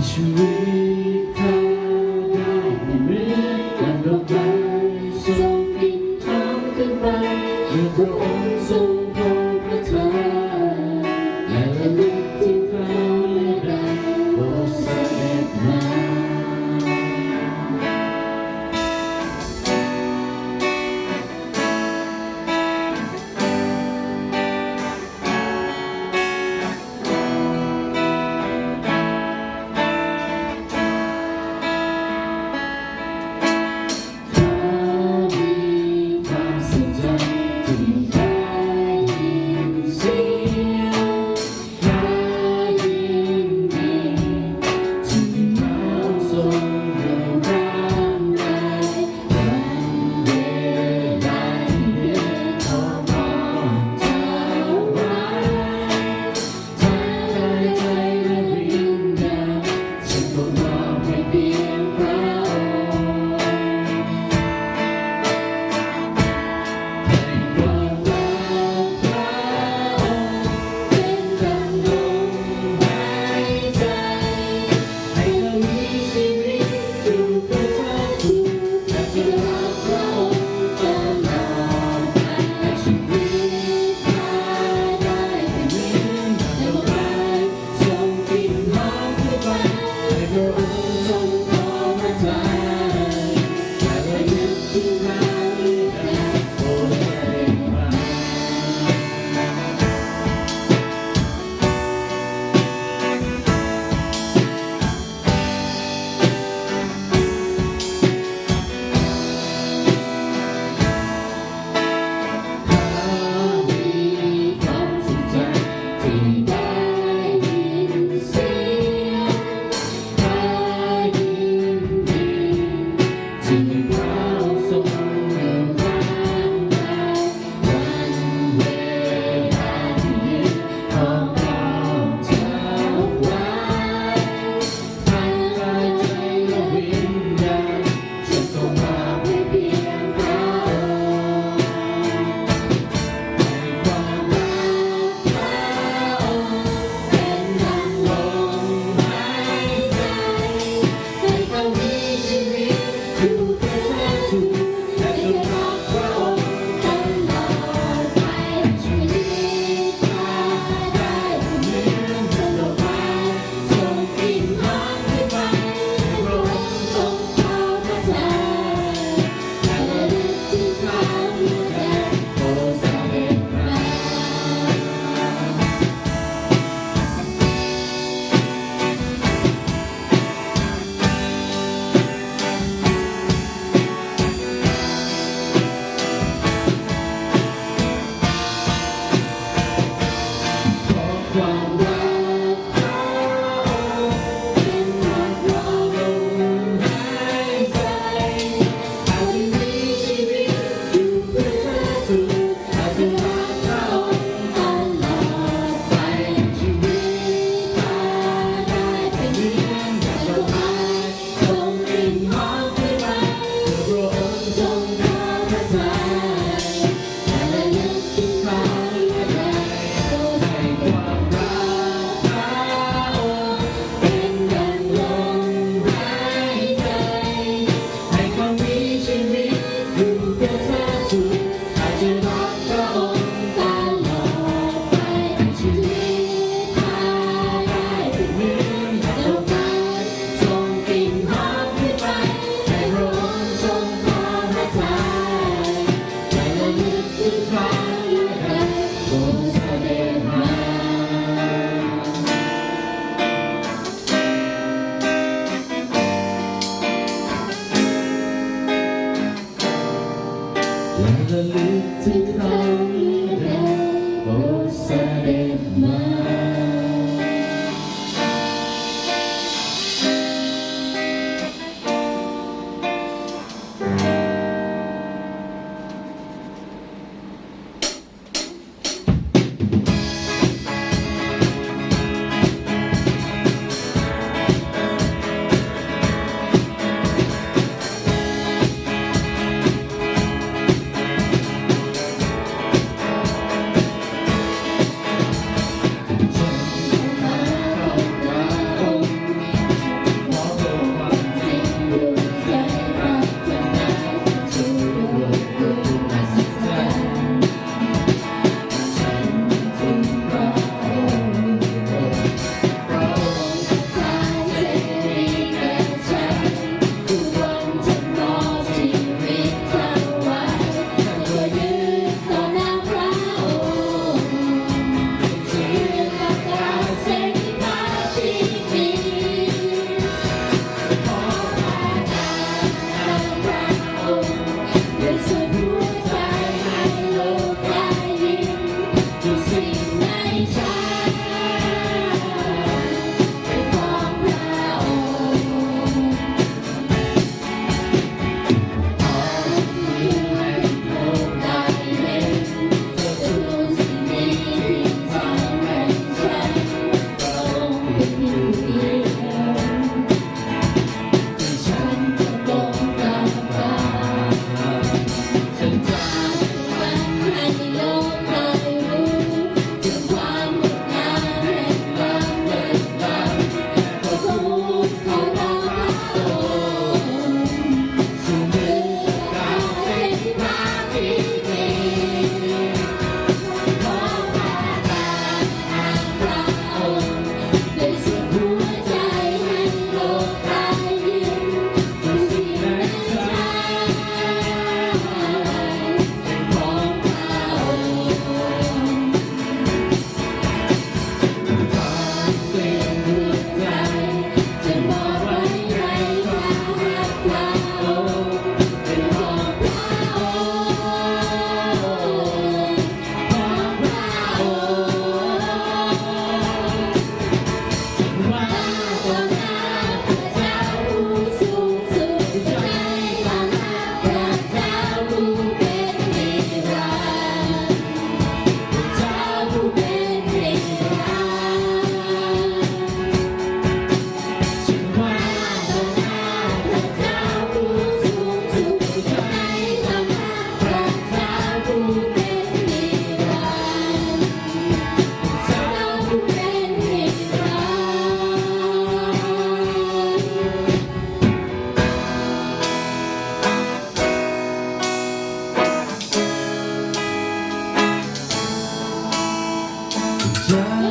ชีวิตข้าได้ไม่เหมือนวันดอกไม้ทรงปิดทองขึ้นไปให้พระองค์ทรงโปรดประทานและระลึกถึงเขาและได้โปรดเสด็จมา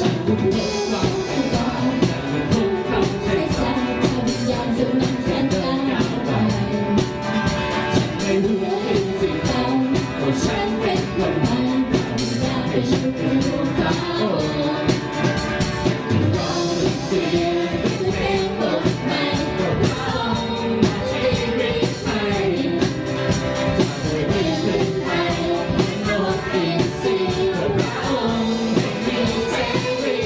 ฉันรู้ว่าทุกคำใช้ใจวิญญาณจะนำฉันก้าวไปฉันไม่รู้จริงๆว่าฉันเป็นคนใหม่อยากให้ฉันรู้เขาร้องเสียงเพลงบทใหม่ร้องชีวิตใหม่จะไม่เป็นไปโลกเปลี่ยนสีร้องไม่มีเสรี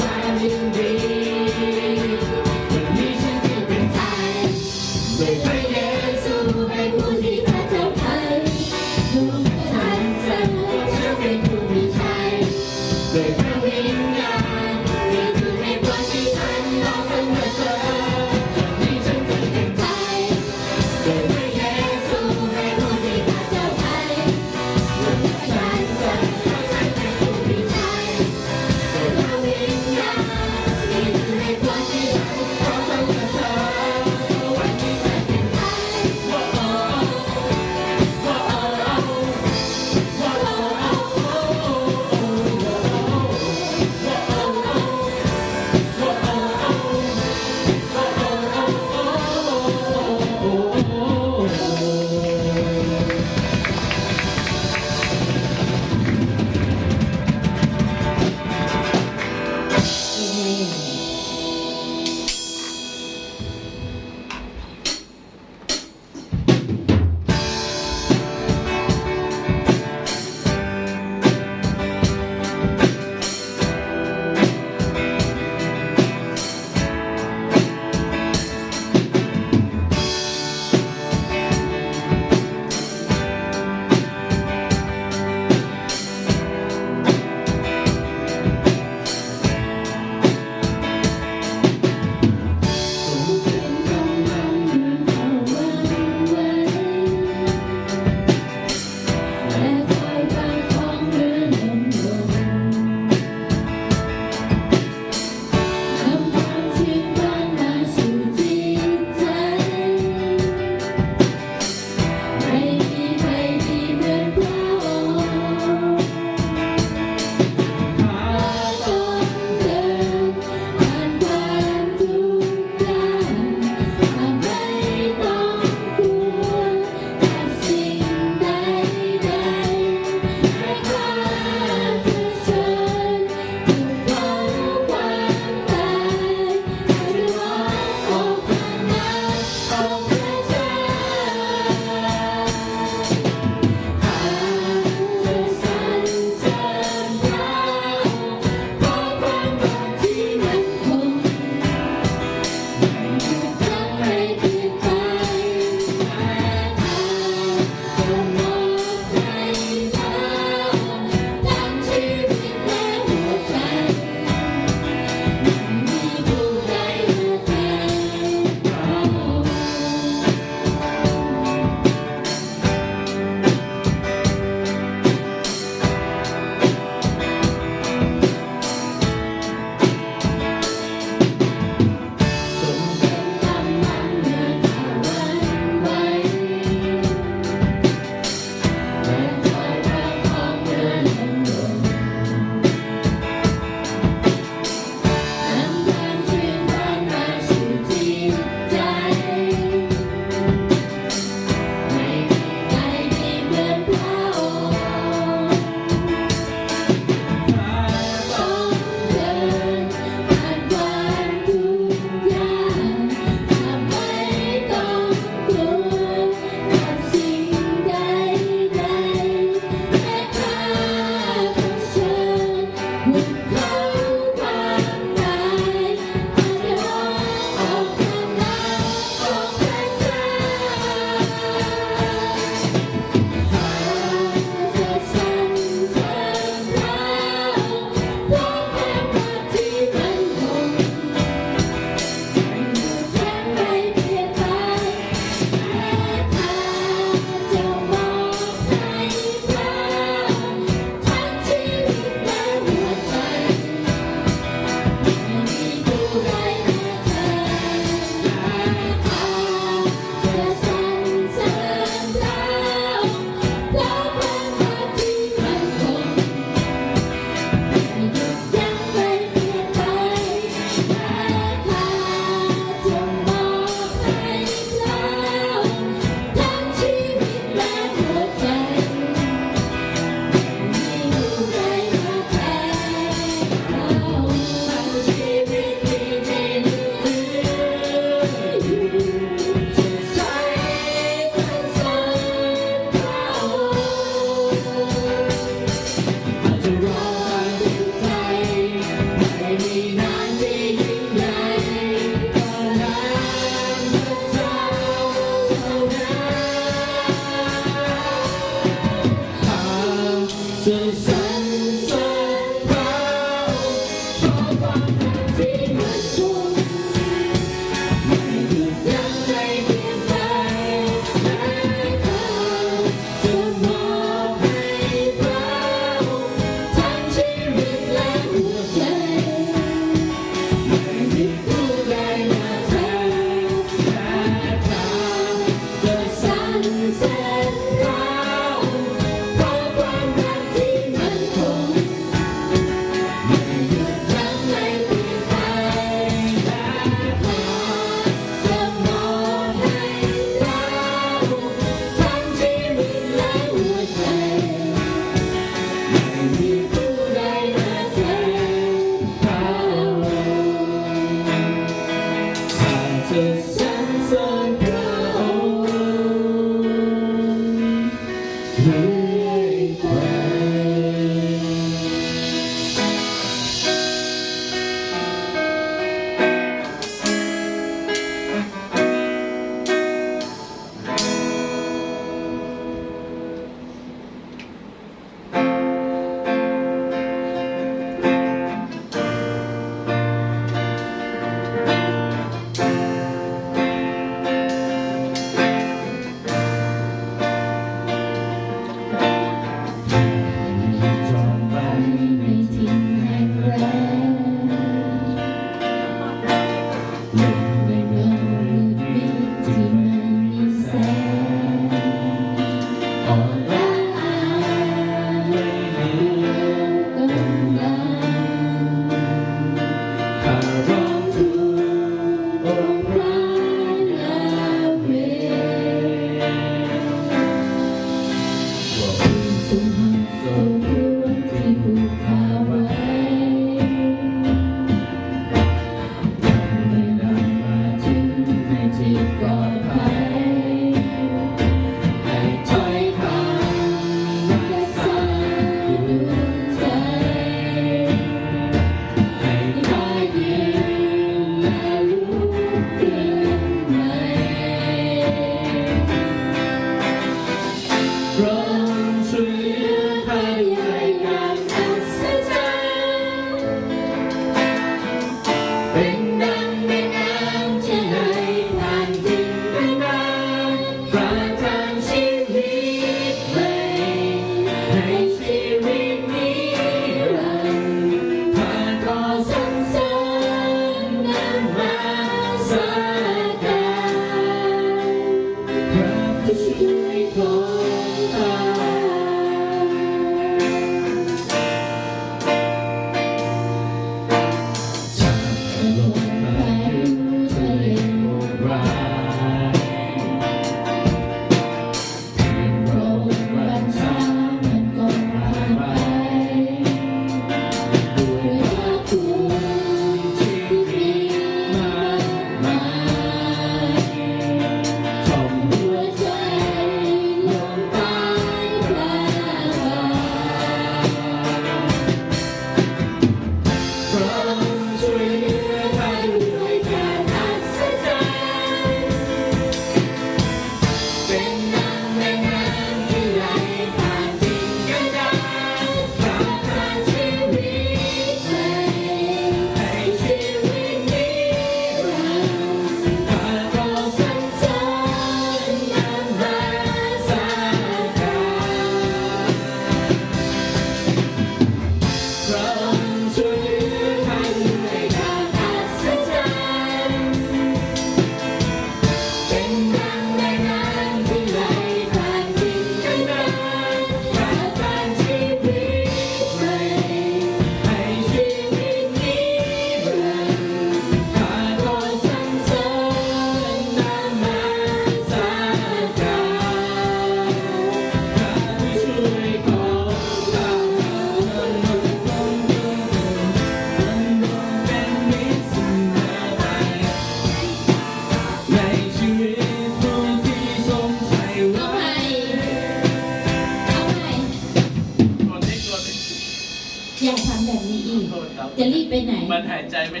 จะรีบไปไหน มันหายใจไม่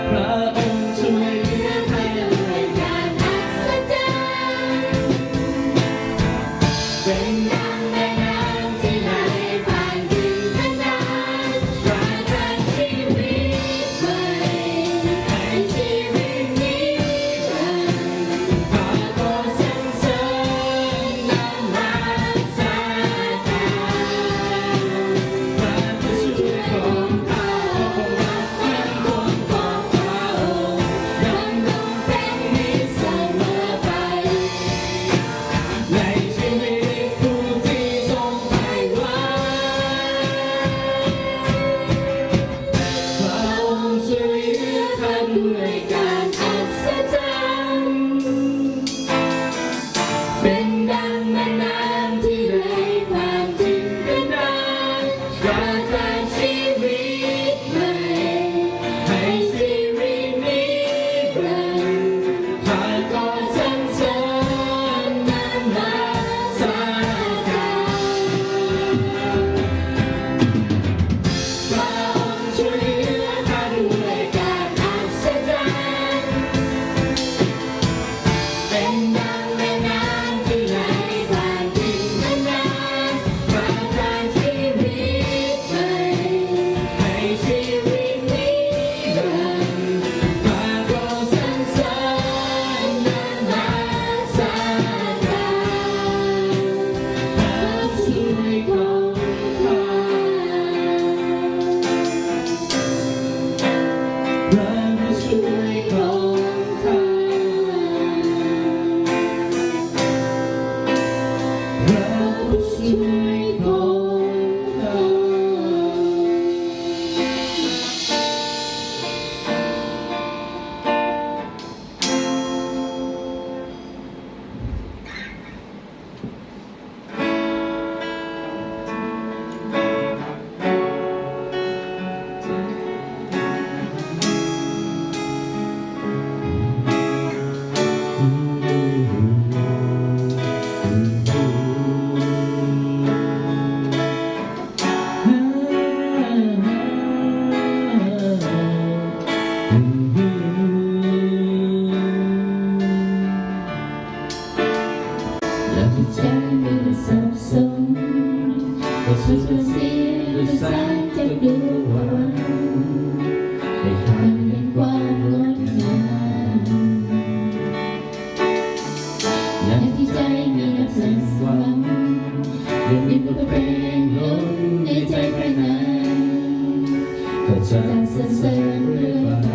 พระองค์ช่วยเหลือใครด้วยการอัศจรรย์เป็นดังแม่น้ำที่ไหลผ่านดินแดนประทานชีวิตใหม่ให้ชีวิตนี้รันดร์ขอโปรดสรรเสริญนมัสการพระผู้ช่วยของข้าเป็นคนของพระองค์ดำรงเป็นนิจเสมอไปในชีวิตผู้ที่ทรงไถ่ไว้พระองค์ช่วยเหลือข้าด้วยการอัศจรรย์เป็นดังแม่น้ำที่ไหลผ่านทินแดนประทานชีวิตใหม่ให้ชีวิตนี้รันดร์ข้าก็สรรเสริญนมัสการพระองค์ช่วยเหลือข้าด้วยการอัศจรรย์เป็นดังแม่น้ำที่ไหลผ่านทินแดนประทานชีวิตใหม่ให้ชีวิตนี้รันดร์ข้าก็สรรเสริญนมัสการพระช่วยของข้าพระผู้ช่วยของข้าพระผู้ช่วยและที่ใจไม่ได้สับสนก็สุดเสียด้วยสายจากดวงให้ทานในความงดงามและที่ใจมีอับเส้นหวังยังมีบทเพลงล้นในใจภายในก็จะสรรเสริญเรื่อยไป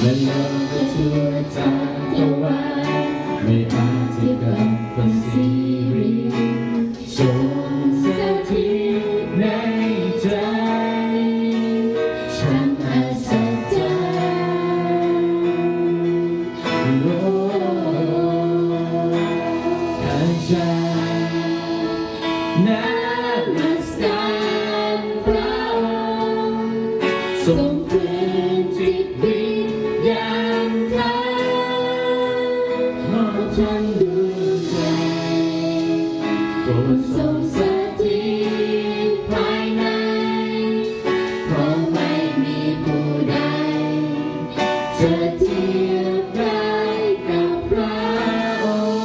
และโลกก็ทั่วจักรวาลไม่อาจที่กับพระสิริทรงสถิตในใจฉันอัศจรรย์โลกอาจารย์นักมัสการพระองค์ทรงฟื้นจิตวิญญาณไทยมอบฉันดวงใจโปรดทรงสถิตภายในเพราะไม่มีผู้ใดจะเทียบได้กับพระองค์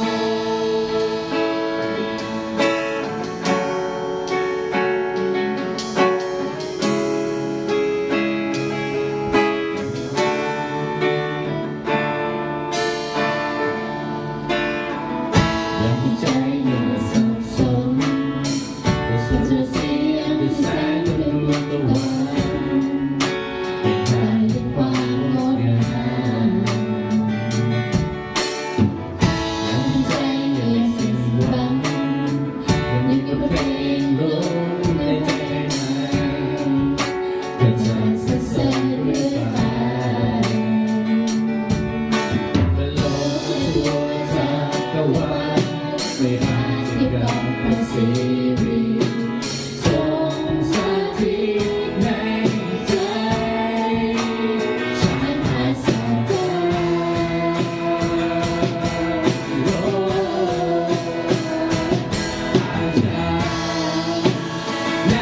อย่างที่ใจยังสับสนก็สุดเสียงด้วยแสงดวงตะวันให้ทายด้วยความงดงามอย่างที่ใจยังสิ้นหวังยังมีกับเพลงล้นในใจนั้นก็จะสรรเสริญเรื่อยไปและโลกก็ทั่วจักรวาลไม่อาจที่กับพระสิริทรงสถิตในใจฉันอัศจรรย์โลกอาจารย์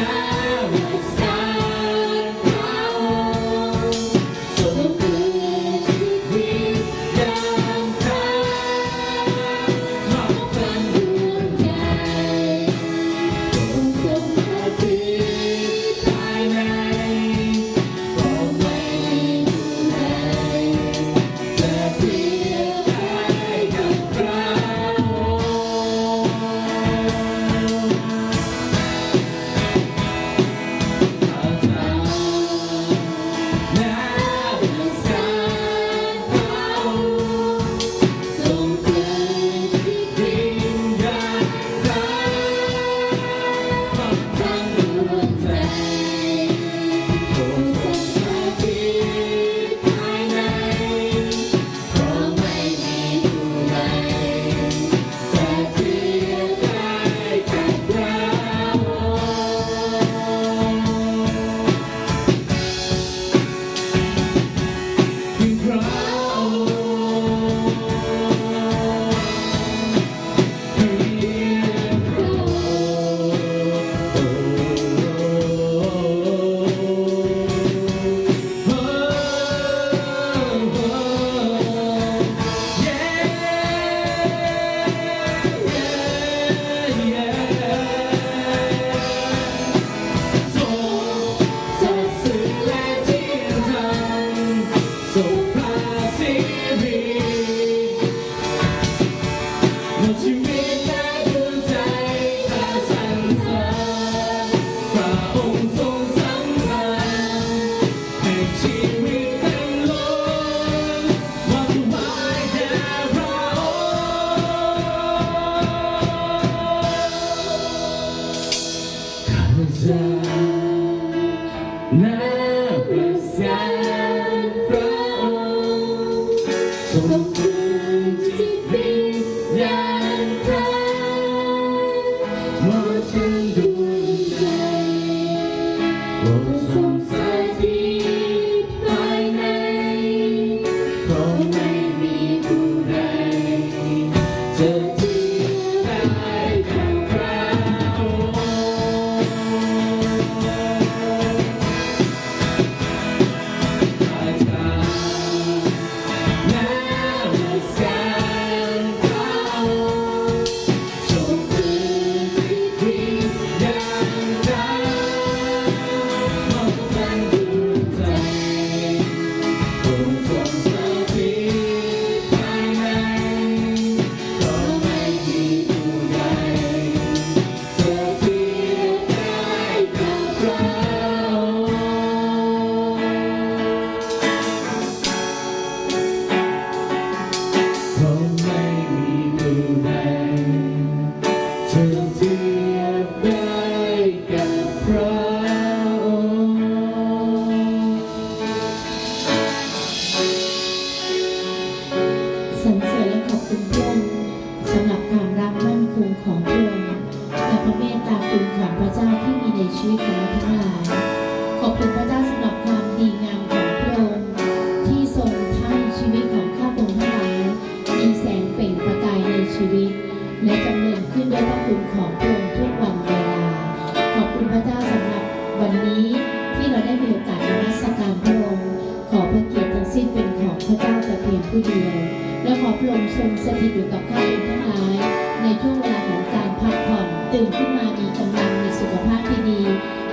เจ้าแต่เพียงผู้เดียวและขอพระองค์ทรงสถิตอยู่กับข้าเองทั้งหลายในช่วงเวลาของการพักผ่อนตื่นขึ้นมามีกำลังมีสุขภาพที่ดี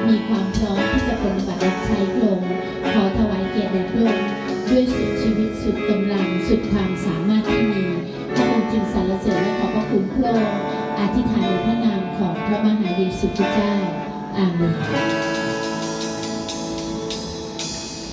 มีความพร้อมที่จะปฏิบัติรับใช้พระองค์ขอถวายเกียรติแด่พระองค์ด้วยสุดชีวิตสุดกำลังสุดความสามารถที่มีพระองค์จึงสรรเสริญและขอบพระคุณพระองค์อธิษฐานในพระนามของพระมหาเยซูคริสต์เจ้าอาเมน